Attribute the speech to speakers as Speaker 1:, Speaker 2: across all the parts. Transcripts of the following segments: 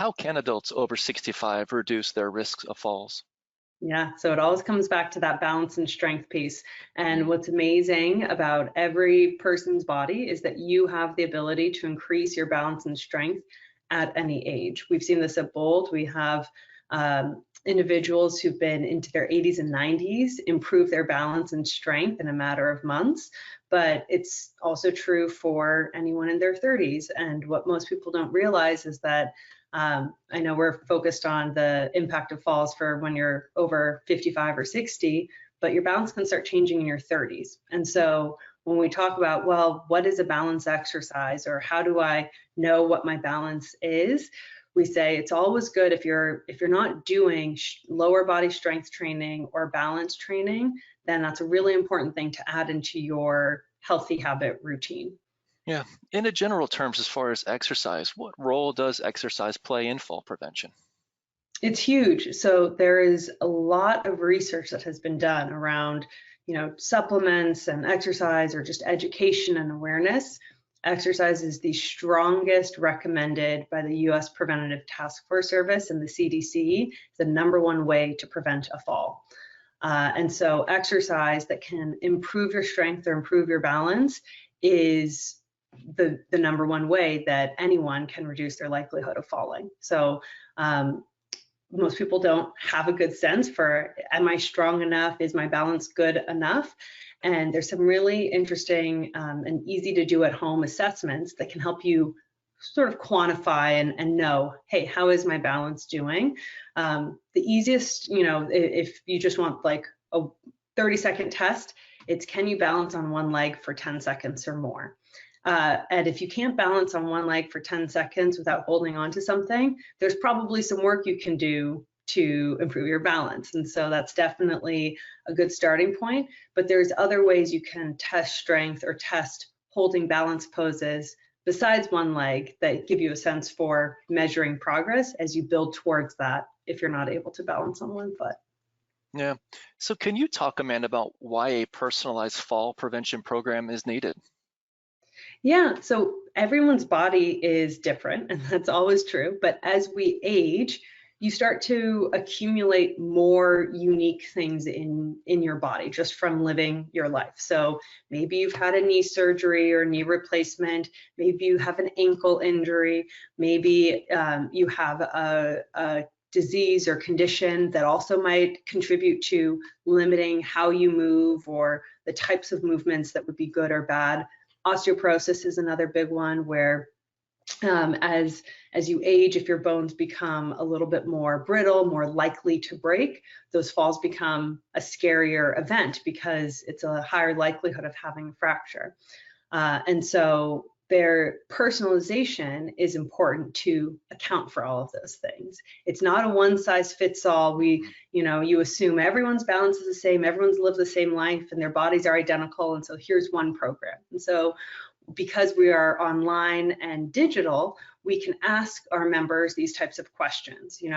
Speaker 1: how can adults over 65 reduce their risks of falls?
Speaker 2: Yeah, so it always comes back to that balance and strength piece. And what's amazing about every person's body is that you have the ability to increase your balance and strength at any age. We've seen this at Bold. We have individuals who've been into their 80s and 90s improve their balance and strength in a matter of months, but it's also true for anyone in their 30s. And what most people don't realize is that I know we're focused on the impact of falls for when you're over 55 or 60, but your balance can start changing in your 30s. And so when we talk about, well, what is a balance exercise, or how do I know what my balance is? We say it's always good if you're not doing lower body strength training or balance training, then that's a really important thing to add into your healthy habit routine.
Speaker 1: Yeah, in a general terms, as far as exercise, what role does exercise play in fall prevention?
Speaker 2: It's huge. So there is a lot of research that has been done around, supplements and exercise, or just education and awareness. Exercise is the strongest recommended by the U.S. Preventative Task Force Service and the CDC, the #1 way to prevent a fall. And so exercise that can improve your strength or improve your balance is the #1 way that anyone can reduce their likelihood of falling. So most people don't have a good sense for, am I strong enough? Is my balance good enough? And there's some really interesting and easy to do at home assessments that can help you sort of quantify and know, hey, how is my balance doing? The easiest, if you just want like a 30-second test, it's can you balance on one leg for 10 seconds or more? And if you can't balance on one leg for 10 seconds without holding on to something, there's probably some work you can do to improve your balance. And so that's definitely a good starting point. But there's other ways you can test strength or test holding balance poses besides one leg that give you a sense for measuring progress as you build towards that if you're not able to balance on one foot.
Speaker 1: Yeah. So can you talk, Amanda, about why a personalized fall prevention program is needed?
Speaker 2: Yeah, so everyone's body is different, and that's always true. But as we age, you start to accumulate more unique things in your body just from living your life. So maybe you've had a knee surgery or knee replacement, maybe you have an ankle injury, maybe you have a disease or condition that also might contribute to limiting how you move or the types of movements that would be good or bad. Osteoporosis is another big one where as you age, if your bones become a little bit more brittle, more likely to break, those falls become a scarier event because it's a higher likelihood of having a fracture. And so their personalization is important to account for all of those things. It's not a one size fits all. You assume everyone's balance is the same, everyone's lived the same life and their bodies are identical. And so here's one program. And so because we are online and digital, we can ask our members these types of questions. Do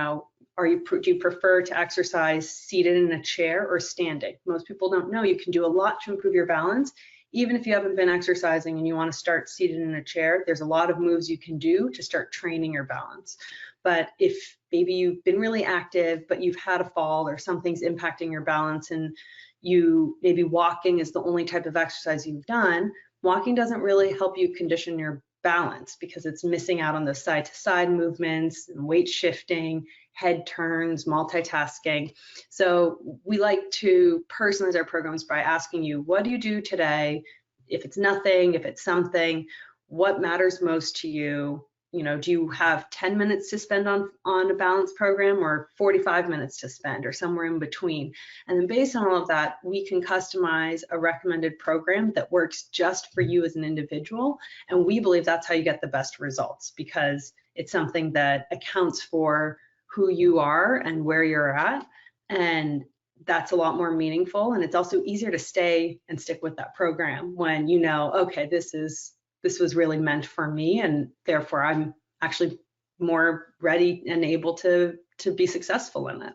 Speaker 2: you prefer to exercise seated in a chair or standing? Most people don't know you can do a lot to improve your balance. Even if you haven't been exercising and you want to start seated in a chair, there's a lot of moves you can do to start training your balance. But if maybe you've been really active, but you've had a fall or something's impacting your balance and maybe walking is the only type of exercise you've done, walking doesn't really help you condition your balance because it's missing out on the side to side movements and weight shifting, head turns, multitasking. So we like to personalize our programs by asking you, what do you do today? If it's nothing, if it's something, what matters most to you? Do you have 10 minutes to spend on a balance program or 45 minutes to spend or somewhere in between? And then based on all of that, we can customize a recommended program that works just for you as an individual. And we believe that's how you get the best results because it's something that accounts for who you are and where you're at. And that's a lot more meaningful. And it's also easier to stay and stick with that program when okay, this was really meant for me, and therefore I'm actually more ready and able to be successful in it.